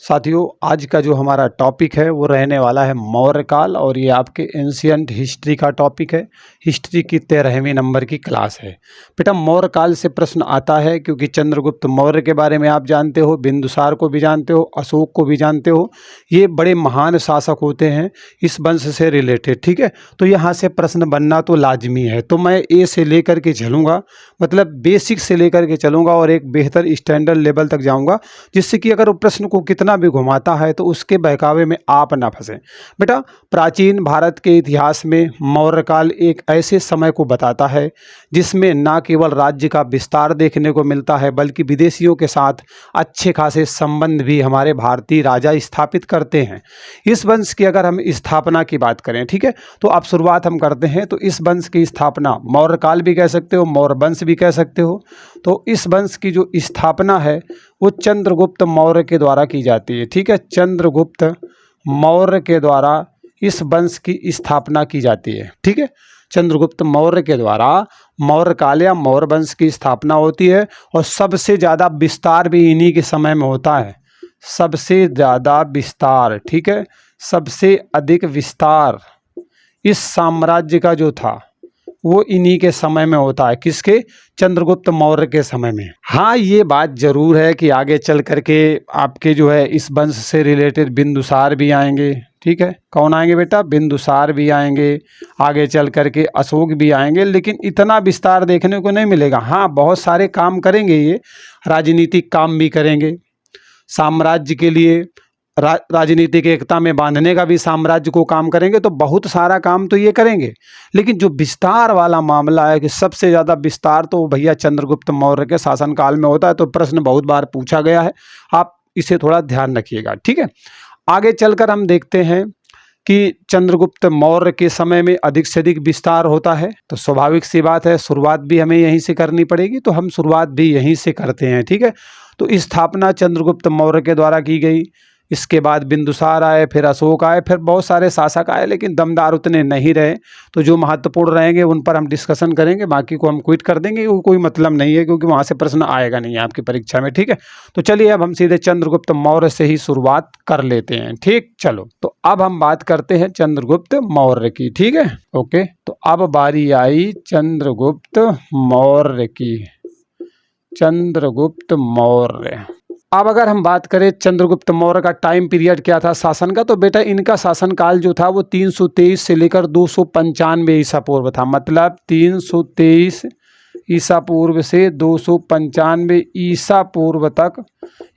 साथियों, आज का जो हमारा टॉपिक है वो रहने वाला है मौर्य काल, और ये आपके एंशियंट हिस्ट्री का टॉपिक है। हिस्ट्री की 13वीं नंबर की क्लास है। बेटा, मौर्य काल से प्रश्न आता है क्योंकि चंद्रगुप्त मौर्य के बारे में आप जानते हो, बिंदुसार को भी जानते हो, अशोक को भी जानते हो। ये बड़े महान शासक होते हैं इस वंश से रिलेटेड। ठीक है, तो यहाँ से प्रश्न बनना तो लाजमी है। तो मैं ए से लेकर के चलूँगा, मतलब बेसिक से लेकर के चलूँगा और एक बेहतर स्टैंडर्ड लेवल तक जाऊँगा, जिससे कि अगर वो प्रश्न को कितना भी घुमाता है तो उसके बहकावे में आप ना फंसें। बेटा, प्राचीन भारत के इतिहास में मौर्य काल एक ऐसे समय को बताता है जिसमें ना केवल राज्य का विस्तार देखने को मिलता है, बल्कि विदेशियों के साथ अच्छे खासे संबंध भी हमारे भारतीय राजा स्थापित करते हैं। इस वंश की अगर हम स्थापना की बात करें, ठीक है, तो अब शुरुआत हम करते हैं। तो इस वंश की स्थापना मौर्य काल भी कह सकते हो, मौर्य वंश भी कह सकते हो। तो इस वंश की जो स्थापना है वो चंद्रगुप्त मौर्य के द्वारा की जाती है। ठीक है, चंद्रगुप्त मौर्य के द्वारा इस वंश की स्थापना की जाती है। ठीक है, चंद्रगुप्त मौर्य के द्वारा मौर्य काल या मौर्य वंश की स्थापना होती है, और सबसे ज़्यादा विस्तार भी इन्हीं के समय में होता है। सबसे ज़्यादा विस्तार, ठीक है, सबसे अधिक विस्तार इस साम्राज्य का जो था वो इन्हीं के समय में होता है। किसके? चंद्रगुप्त मौर्य के समय में। हाँ, ये बात जरूर है कि आगे चल करके आपके जो है इस वंश से रिलेटेड बिंदुसार भी आएंगे। ठीक है, कौन आएंगे बेटा? बिंदुसार भी आएंगे, आगे चल करके अशोक भी आएंगे, लेकिन इतना विस्तार देखने को नहीं मिलेगा। हाँ, बहुत सारे काम करेंगे, ये राजनीतिक काम भी करेंगे, साम्राज्य के लिए राजनीतिक एकता में बांधने का भी साम्राज्य को काम करेंगे, तो बहुत सारा काम तो ये करेंगे। लेकिन जो विस्तार वाला मामला है कि सबसे ज़्यादा विस्तार तो भैया चंद्रगुप्त मौर्य के शासनकाल में होता है। तो प्रश्न बहुत बार पूछा गया है, आप इसे थोड़ा ध्यान रखिएगा। ठीक है, आगे चलकर हम देखते हैं कि चंद्रगुप्त मौर्य के समय में अधिक से अधिक विस्तार होता है। तो स्वाभाविक सी बात है, शुरुआत भी हमें यहीं से करनी पड़ेगी, तो हम शुरुआत भी यहीं से करते हैं। ठीक है, तो स्थापना चंद्रगुप्त मौर्य के द्वारा की गई। इसके बाद बिंदुसार आए, फिर अशोक आए, फिर बहुत सारे शासक आए, लेकिन दमदार उतने नहीं रहे। तो जो महत्वपूर्ण रहेंगे उन पर हम डिस्कशन करेंगे, बाकी को हम क्विट कर देंगे। वो कोई मतलब नहीं है, क्योंकि वहाँ से प्रश्न आएगा नहीं आपकी परीक्षा में। ठीक है, तो चलिए अब हम सीधे चंद्रगुप्त मौर्य से ही शुरुआत कर लेते हैं। ठीक, चलो, तो अब हम बात करते हैं चंद्रगुप्त मौर्य की। ठीक है, ओके, तो अब बारी आई चंद्रगुप्त मौर्य की। चंद्रगुप्त मौर्य, अब अगर हम बात करें चंद्रगुप्त मौर्य का टाइम पीरियड क्या था शासन का, तो बेटा इनका शासनकाल जो था वो 323 से लेकर 295 ईसा पूर्व था। मतलब 323 ईसा पूर्व से 295 ईसा पूर्व तक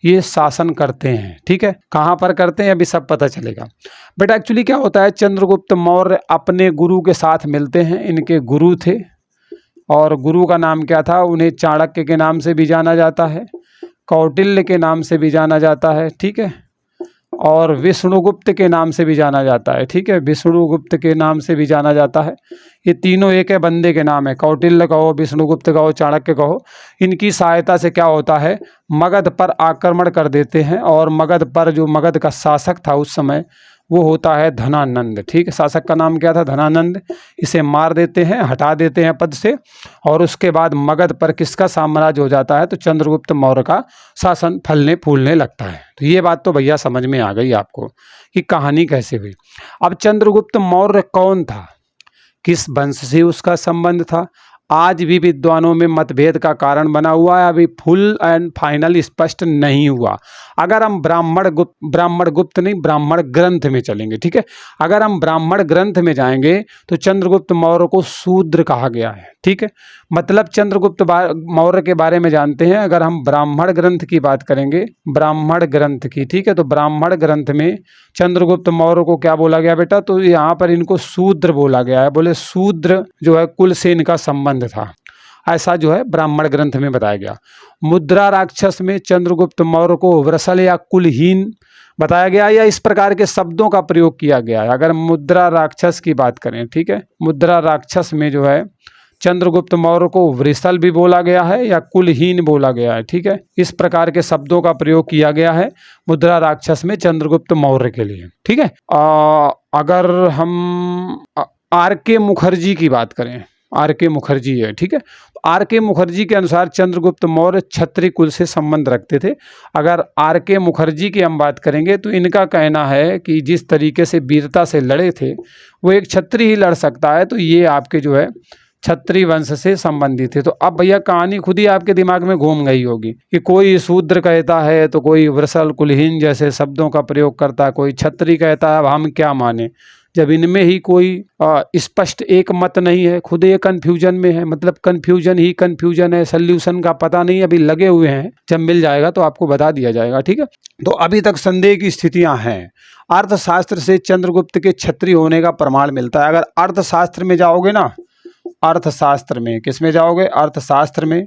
ये शासन करते हैं। ठीक है, कहाँ पर करते हैं अभी सब पता चलेगा। बेटा एक्चुअली क्या होता है, चंद्रगुप्त मौर्य अपने गुरु के साथ मिलते हैं। इनके गुरु थे, और गुरु का नाम क्या था? उन्हें चाणक्य के नाम से भी जाना जाता है, कौटिल्य के नाम से भी जाना जाता है। ठीक है, और विष्णुगुप्त के नाम से भी जाना जाता है। ठीक है, विष्णुगुप्त के नाम से भी जाना जाता है। ये तीनों एक है बंदे के नाम है, कौटिल्य कहो, विष्णुगुप्त कहो, चाणक्य कहो। इनकी सहायता से क्या होता है, मगध पर आक्रमण कर देते हैं, और मगध पर जो मगध का शासक था उस समय वो होता है धनानंद। ठीक है, शासक का नाम क्या था? धनानंद। इसे मार देते हैं, हटा देते हैं पद से, और उसके बाद मगध पर किसका साम्राज्य हो जाता है? तो चंद्रगुप्त मौर्य का शासन फलने फूलने लगता है। तो ये बात तो भैया समझ में आ गई आपको कि कहानी कैसे हुई। अब चंद्रगुप्त मौर्य कौन था, किस वंश से उसका संबंध था, आज भी विद्वानों में मतभेद का कारण बना हुआ है। अभी फुल एंड फाइनल स्पष्ट नहीं हुआ। अगर हम ब्राह्मण गुप्त नहीं, ब्राह्मण ग्रंथ में चलेंगे। ठीक है, अगर हम ब्राह्मण ग्रंथ में जाएंगे तो चंद्रगुप्त मौर्य को शूद्र कहा गया है। ठीक है, मतलब चंद्रगुप्त मौर्य के बारे में जानते हैं। अगर हम ब्राह्मण ग्रंथ की बात करेंगे, ब्राह्मण ग्रंथ की, ठीक है, तो ब्राह्मण ग्रंथ में चंद्रगुप्त मौर्य को क्या बोला गया बेटा? तो यहाँ पर इनको शूद्र बोला गया है। बोले शूद्र जो है कुल से इनका संबंध था, ऐसा जो है ब्राह्मण ग्रंथ में बताया गया। मुद्रा राक्षस में चंद्रगुप्त मौर्य को वृषल या कुलहीन बताया गया, या इस प्रकार के शब्दों का प्रयोग किया गया है। अगर मुद्रा राक्षस की बात करें, ठीक है, मुद्रा राक्षस में जो है चंद्रगुप्त मौर्य को वृषल भी बोला गया है या कुलहीन बोला गया है। ठीक है, इस प्रकार के शब्दों का प्रयोग किया गया है मुद्रा राक्षस में चंद्रगुप्त मौर्य के लिए। ठीक है, अगर हम आर के मुखर्जी की बात करें, आर के मुखर्जी है, ठीक है, आर के मुखर्जी के अनुसार चंद्रगुप्त मौर्य क्षत्रिय कुल से संबंध रखते थे। अगर आर के मुखर्जी की हम बात करेंगे तो इनका कहना है कि जिस तरीके से वीरता से लड़े थे वो एक क्षत्रिय ही लड़ सकता है, तो ये आपके जो है क्षत्रिय वंश से संबंधित है। तो अब भैया कहानी खुद ही आपके दिमाग में घूम गई होगी कि कोई शूद्र कहता है तो कोई वृषल कुलहीन जैसे शब्दों का प्रयोग करता है, कोई क्षत्रिय कहता है, अब हम क्या माने जब इनमें ही कोई स्पष्ट एक मत नहीं है, खुद ये कन्फ्यूजन में है। मतलब कन्फ्यूजन ही कन्फ्यूजन है, सल्यूशन का पता नहीं, अभी लगे हुए हैं, जब मिल जाएगा तो आपको बता दिया जाएगा। ठीक है, तो अभी तक संदेह की स्थितियां हैं। अर्थशास्त्र से चंद्रगुप्त के क्षत्रिय होने का प्रमाण मिलता है। अगर अर्थशास्त्र में जाओगे ना, अर्थशास्त्र में, किस में जाओगे, अर्थशास्त्र में,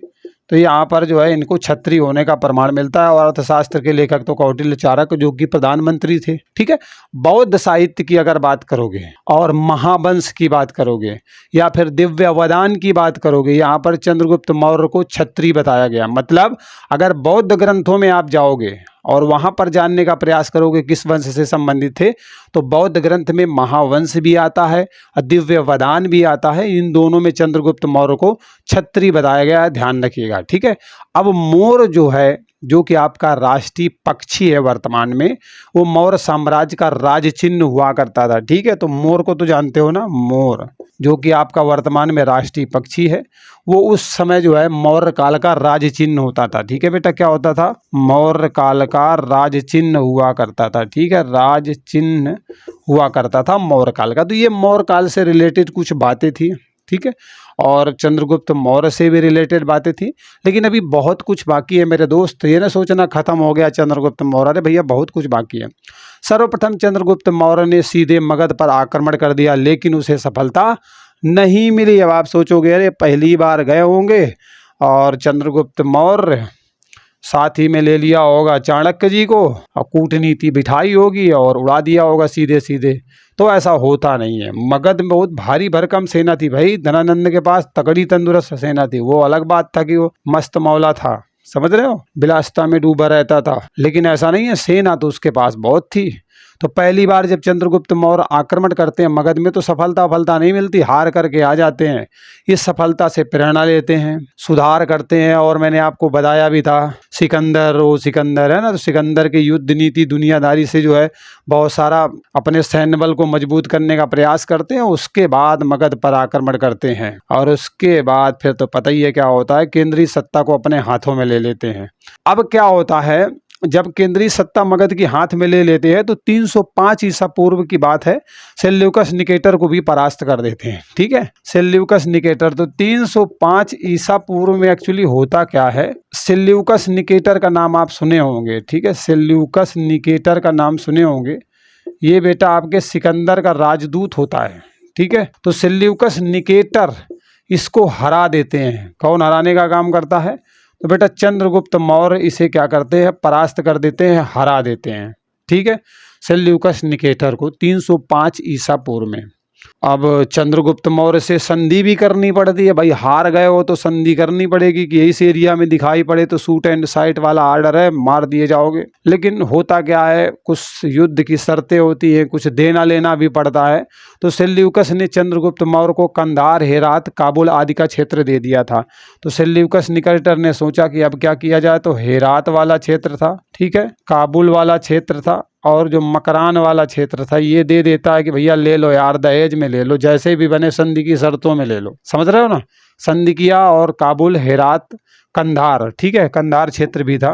तो यहाँ पर जो है इनको क्षत्रिय होने का प्रमाण मिलता है। और अर्थशास्त्र के लेखक तो कौटिल्य चाणक्य जो कि प्रधानमंत्री थे। ठीक है, बौद्ध साहित्य की अगर बात करोगे और महावंश की बात करोगे या फिर दिव्यावदान की बात करोगे, यहाँ पर चंद्रगुप्त मौर्य को क्षत्रिय बताया गया। मतलब अगर बौद्ध ग्रंथों में आप जाओगे और वहाँ पर जानने का प्रयास करोगे किस वंश से संबंधित थे, तो बौद्ध ग्रंथ में महावंश भी आता है और दिव्यावदान भी आता है। इन दोनों में चंद्रगुप्त मौर्य को क्षत्रिय बताया गया है, ध्यान रखिएगा। ठीक है, अब मोर जो है, जो कि आपका राष्ट्रीय पक्षी है वर्तमान में, वो मौर्य साम्राज्य का राज चिन्ह हुआ करता था। ठीक है, तो मोर को तो जानते हो ना, मोर जो कि आपका वर्तमान में राष्ट्रीय पक्षी है, वो उस समय जो है मौर्य काल का राज चिन्ह होता था। ठीक है बेटा, क्या होता था, मौर्य काल का राज चिन्ह हुआ करता था। ठीक है, राज चिन्ह हुआ करता था मौर्य काल का। तो ये मौर्य काल से रिलेटेड कुछ बातें थी। ठीक है, और चंद्रगुप्त मौर्य से भी रिलेटेड बातें थी, लेकिन अभी बहुत कुछ बाकी है मेरे दोस्त। ये ना सोचना खत्म हो गया चंद्रगुप्त मौर्य, अरे भैया बहुत कुछ बाकी है। सर्वप्रथम चंद्रगुप्त मौर्य ने सीधे मगध पर आक्रमण कर दिया, लेकिन उसे सफलता नहीं मिली। अब आप सोचोगे अरे पहली बार गए होंगे और चंद्रगुप्त मौर्य साथ ही में ले लिया होगा चाणक्य जी को और कूटनीति बिठाई होगी और उड़ा दिया होगा सीधे सीधे, तो ऐसा होता नहीं है। मगध में बहुत भारी भरकम सेना थी भाई, धनानंद के पास तगड़ी तंदुरुस्त सेना थी। वो अलग बात था कि वो मस्त मौला था, समझ रहे हो, विलासिता में डूबा रहता था, लेकिन ऐसा नहीं है, सेना तो उसके पास बहुत थी। तो पहली बार जब चंद्रगुप्त मौर्य आक्रमण करते हैं मगध में, तो सफलता नहीं मिलती, हार करके आ जाते हैं। इस सफलता से प्रेरणा लेते हैं, सुधार करते हैं। और मैंने आपको बताया भी था, सिकंदर, वो सिकंदर है ना, तो सिकंदर की युद्ध नीति दुनियादारी से जो है बहुत सारा अपने सैन्य बल को मजबूत करने का प्रयास करते हैं। उसके बाद मगध पर आक्रमण करते हैं और उसके बाद फिर तो पता ही है क्या होता है, केंद्रीय सत्ता को अपने हाथों में ले लेते हैं। अब क्या होता है, जब केंद्रीय सत्ता मगध के हाथ में ले लेते हैं तो 305 ईसा पूर्व की बात है, सेल्यूकस निकेटर को भी परास्त कर देते हैं। ठीक है, सेल्यूकस निकेटर, तो 305 ईसा पूर्व में एक्चुअली होता क्या है, सेल्यूकस निकेटर का नाम आप सुने होंगे। ठीक है, सेल्यूकस निकेटर का नाम सुने होंगे, ये बेटा आपके सिकंदर का राजदूत होता है। ठीक है, तो सेल्यूकस निकेटर इसको हरा देते हैं। कौन हराने का काम करता है, तो बेटा चंद्रगुप्त मौर्य इसे क्या करते हैं, परास्त कर देते हैं, हरा देते हैं। ठीक है, सेल्यूकस निकेटर को 305 ईसा पूर्व में। अब चंद्रगुप्त मौर्य से संधि भी करनी पड़ती है भाई, हार गए हो तो संधि करनी पड़ेगी कि इस एरिया में दिखाई पड़े तो शूट एंड साइट वाला आर्डर है, मार दिए जाओगे। लेकिन होता क्या है, कुछ युद्ध की शर्तें होती हैं, कुछ देना लेना भी पड़ता है। तो सेल्यूकस ने चंद्रगुप्त मौर्य को कंधार, हेरात, काबुल आदि का क्षेत्र दे दिया था। तो सेल्यूकस निकेटर ने सोचा कि अब क्या किया जाए, तो हेरात वाला क्षेत्र था, ठीक है, काबुल वाला क्षेत्र था और जो मकरान वाला क्षेत्र था ये दे देता है कि भैया ले लो यार, दहेज में ले लो, जैसे भी बने संधि की शर्तों में ले लो। समझ रहे हो ना, संधि किया और काबुल, हेरात, कंधार, ठीक है, कंधार क्षेत्र भी था,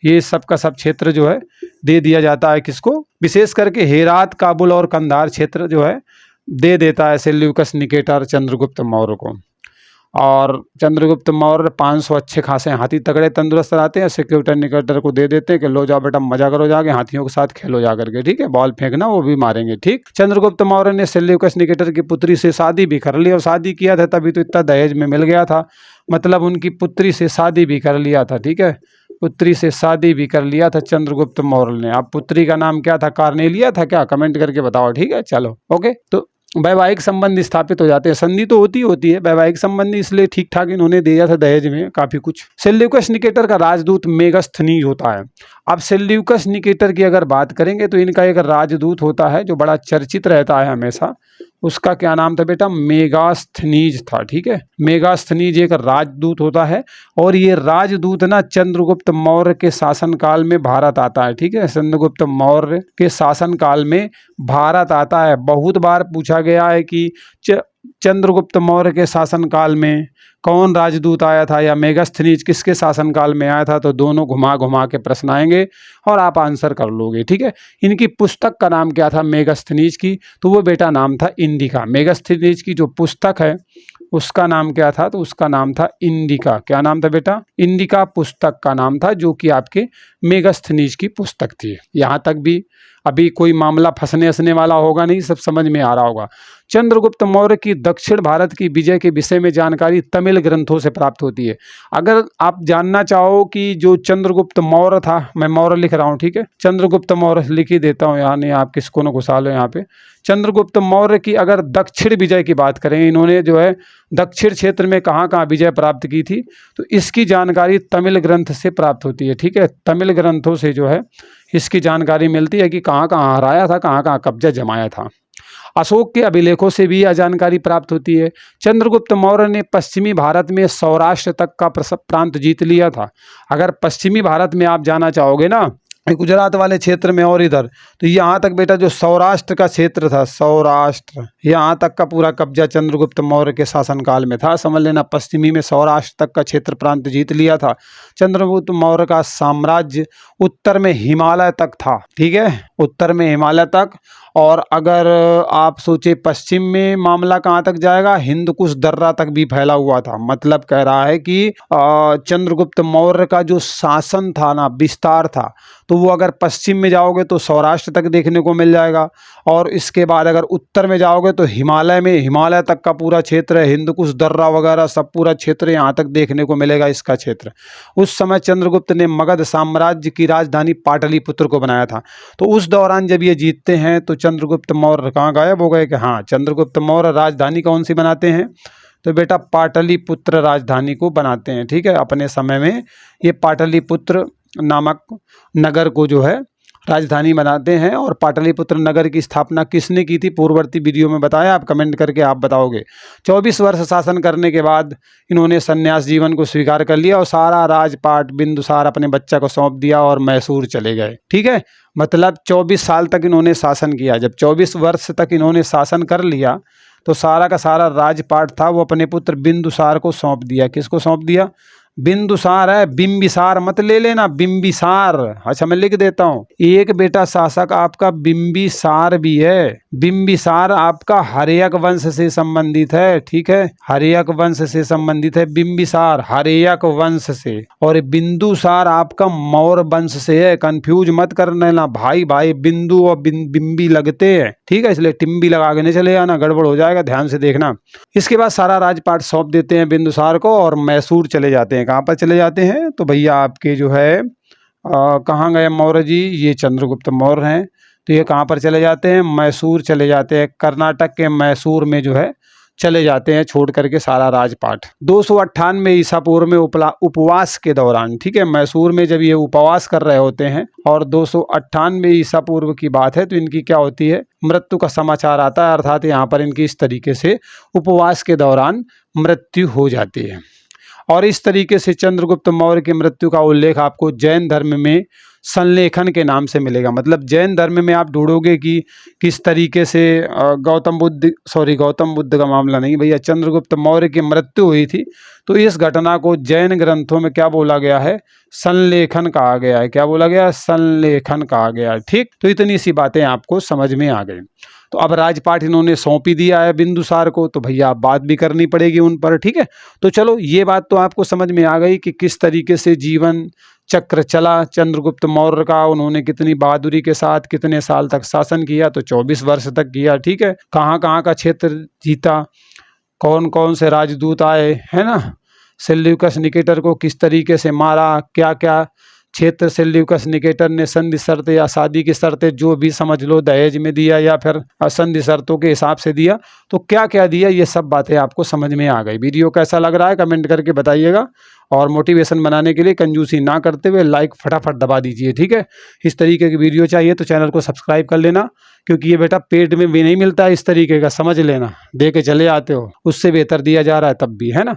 ये सब का सब क्षेत्र जो है दे दिया जाता है किसको, विशेष करके हेरात, काबुल और कंधार क्षेत्र जो है दे देता है सेल्यूकस निकेटर चंद्रगुप्त मौर्य को। और चंद्रगुप्त मौर्य 500 अच्छे खासे हाथी तगड़े तंदुरुस्त रहते हैं, सेक्यूटर निकेटर को दे देते हैं कि लो जाओ बेटा मजा करो, जाके हाथियों के साथ खेलो जा करके, ठीक है, बॉल फेंकना वो भी मारेंगे। ठीक, चंद्रगुप्त मौर्य ने सेल्यूकस निकेटर की पुत्री से शादी भी कर ली, और शादी किया था तभी तो इतना दहेज में मिल गया था, मतलब उनकी पुत्री से शादी भी कर लिया था। ठीक है, पुत्री से शादी भी कर लिया था चंद्रगुप्त मौर्य ने। अब पुत्री का नाम क्या था, कार्नेलिया था क्या, कमेंट करके बताओ। ठीक है, चलो ओके। तो वैवाहिक संबंध स्थापित हो जाते हैं, संधि तो होती है, वैवाहिक संबंध इसलिए ठीक ठाक इन्होंने दिया था दहेज में काफी कुछ। सेल्यूकस निकेटर का राजदूत मेगस्थनीज होता है। अब सेल्यूकस निकेटर की अगर बात करेंगे तो इनका एक राजदूत होता है जो बड़ा चर्चित रहता है हमेशा, उसका क्या नाम था बेटा? मेगास्थनीज था। ठीक है, मेगास्थनीज एक राजदूत होता है और ये राजदूत ना चंद्रगुप्त मौर्य के शासनकाल में भारत आता है। ठीक है, चंद्रगुप्त मौर्य के शासनकाल में भारत आता है। बहुत बार पूछा गया है कि चंद्रगुप्त मौर्य के शासनकाल में कौन राजदूत आया था या मेगास्थनीज किसके शासनकाल में आया था, तो दोनों घुमा घुमा के प्रश्न आएंगे और आप आंसर कर लोगे। ठीक है, इनकी पुस्तक का नाम क्या था मेगास्थनीज की? तो वो बेटा नाम था इंडिका। मेगास्थनीज की जो पुस्तक है उसका नाम क्या था? तो उसका नाम था इंडिका। क्या नाम था बेटा? इंडिका पुस्तक का नाम था, जो कि आपके मेगास्थनीज की पुस्तक थी। यहाँ तक भी अभी कोई मामला फंसने हंसने वाला होगा नहीं, सब समझ में आ रहा होगा। चंद्रगुप्त मौर्य की दक्षिण भारत की विजय के विषय में जानकारी तमिल ग्रंथों से प्राप्त होती है। अगर आप जानना चाहो कि जो चंद्रगुप्त मौर्य था, मैं मौर्य लिख रहा हूँ, ठीक है, चंद्रगुप्त मौर्य लिख ही देता हूँ, यहाँ नहीं आप किसको न घुसा लो यहाँ पे। चंद्रगुप्त मौर्य की अगर दक्षिण विजय की बात करें, इन्होंने जो है दक्षिण क्षेत्र में कहाँ कहाँ विजय प्राप्त की थी, तो इसकी जानकारी तमिल ग्रंथ से प्राप्त होती है। ठीक है, तमिल ग्रंथों से जो है इसकी जानकारी मिलती है कि कहाँ कहाँ हराया था, कहाँ कहाँ कब्जा जमाया था। अशोक के अभिलेखों से भी यह जानकारी प्राप्त होती है। चंद्रगुप्त मौर्य ने पश्चिमी भारत में सौराष्ट्र तक का प्रांत जीत लिया था। अगर पश्चिमी भारत में आप जाना चाहोगे ना, गुजरात वाले क्षेत्र में और इधर, तो यहाँ तक बेटा जो सौराष्ट्र का क्षेत्र था, सौराष्ट्र, यहाँ तक का पूरा कब्जा चंद्रगुप्त मौर्य के शासनकाल में था। समझ लेना, पश्चिमी में सौराष्ट्र तक का क्षेत्र प्रांत जीत लिया था। चंद्रगुप्त मौर्य का साम्राज्य उत्तर में हिमालय तक था। ठीक है, उत्तर में हिमालय तक। और अगर आप सोचे पश्चिम में मामला कहाँ तक जाएगा, हिंदकुश दर्रा तक भी फैला हुआ था। मतलब कह रहा है कि चंद्रगुप्त मौर्य का जो शासन था ना, विस्तार था, तो वो अगर पश्चिम में जाओगे तो सौराष्ट्र तक देखने को मिल जाएगा, और इसके बाद अगर उत्तर में जाओगे तो हिमालय में, हिमालय तक का पूरा क्षेत्र है, हिंदकुश दर्रा वगैरह सब पूरा क्षेत्र यहाँ तक देखने को मिलेगा, इसका क्षेत्र। उस समय चंद्रगुप्त ने मगध साम्राज्य की राजधानी पाटलिपुत्र को बनाया था। तो उस दौरान जब ये जीतते हैं तो चंद्रगुप्त मौर्य कहाँ गायब हो गए कि हाँ, चंद्रगुप्त मौर्य राजधानी कौन सी बनाते हैं, तो बेटा पाटलिपुत्र राजधानी को बनाते हैं। ठीक है, अपने समय में ये पाटलिपुत्र नामक नगर को जो है राजधानी बनाते हैं। और पाटलिपुत्र नगर की स्थापना किसने की थी, पूर्ववर्ती वीडियो में बताया, आप कमेंट करके आप बताओगे। 24 वर्ष शासन करने के बाद इन्होंने संन्यास जीवन को स्वीकार कर लिया और सारा राजपाट बिंदुसार अपने बच्चा को सौंप दिया और मैसूर चले गए। ठीक है, मतलब 24 साल तक इन्होंने शासन किया। जब 24 वर्ष तक इन्होंने शासन कर लिया तो सारा का सारा राजपाट था वो अपने पुत्र बिंदुसार को सौंप दिया। किसको सौंप दिया? बिंदुसार है, बिंबिसार मत ले लेना, बिंबिसार। अच्छा, मैं लिख देता हूँ, एक बेटा शासक आपका बिंबिसार भी है। बिंबिसार आपका हर्यक वंश से संबंधित है। ठीक है, हर्यक वंश से संबंधित है बिंबिसार, हर्यक वंश से। और बिंदुसार आपका मौर्य वंश से है। कंफ्यूज मत कर लेना भाई, भाई बिंदु और बिंबी लगते हैं। ठीक है, इसलिए टिम्बी लगा के नहीं चले जाना, गड़बड़ हो जाएगा, ध्यान से देखना। इसके बाद सारा राजपाट सौंप देते हैं बिंदुसार को और मैसूर चले जाते हैं। कहाँ पर चले जाते हैं, तो भैया आपके जो है कहाँ गए मौर्य जी, ये चंद्रगुप्त मौर्य हैं, तो ये कहाँ पर चले जाते हैं, मैसूर चले जाते हैं। कर्नाटक के मैसूर में जो है चले जाते हैं, छोड़ करके सारा राजपाट। 298 ईसा पूर्व में उपवास के दौरान, ठीक है, मैसूर में जब ये उपवास कर रहे होते हैं और 298 ईसा पूर्व की बात है, तो इनकी क्या होती है, मृत्यु का समाचार आता है। अर्थात यहाँ पर इनकी इस तरीके से उपवास के दौरान मृत्यु हो जाती है। और इस तरीके से चंद्रगुप्त मौर्य की मृत्यु का उल्लेख आपको जैन धर्म में संलेखन के नाम से मिलेगा। मतलब जैन धर्म में आप ढूंढोगे कि किस तरीके से गौतम बुद्ध का मामला नहीं भैया, चंद्रगुप्त मौर्य की मृत्यु हुई थी, तो इस घटना को जैन ग्रंथों में क्या बोला गया है, संलेखन कहा गया है। क्या बोला गया? संलेखन कहा गया है। ठीक, तो इतनी सी बातें आपको समझ में आ गई। तो अब राजपाट इन्होंने सौंप ही दिया है बिंदुसार को, तो भैया आप बात भी करनी पड़ेगी उन पर। ठीक है, तो चलो ये बात तो आपको समझ में आ गई कि किस तरीके से जीवन चक्र चला चंद्रगुप्त मौर्य का, उन्होंने कितनी बहादुरी के साथ कितने साल तक शासन किया, तो 24 वर्ष तक किया। ठीक है, कहाँ कहाँ का क्षेत्र जीता, कौन कौन से राजदूत आए, है ना, सेल्यूकस निकेटर को किस तरीके से मारा, क्या क्या क्षेत्र सेल्यूकस निकेटर ने संधि शर्त या शादी की शर्तें जो भी समझ लो दहेज में दिया या फिर असंधि शर्तों के हिसाब से दिया, तो क्या क्या दिया ये सब बातें आपको समझ में आ गई। वीडियो कैसा लग रहा है कमेंट करके बताइएगा, और मोटिवेशन बनाने के लिए कंजूसी ना करते हुए लाइक फटाफट दबा दीजिए, ठीक है। इस तरीके की वीडियो चाहिए तो चैनल को सब्सक्राइब कर लेना, क्योंकि ये बेटा पेड में भी नहीं मिलता है इस तरीके का, समझ लेना, दे के चले आते हो, उससे बेहतर दिया जा रहा है तब भी, है ना।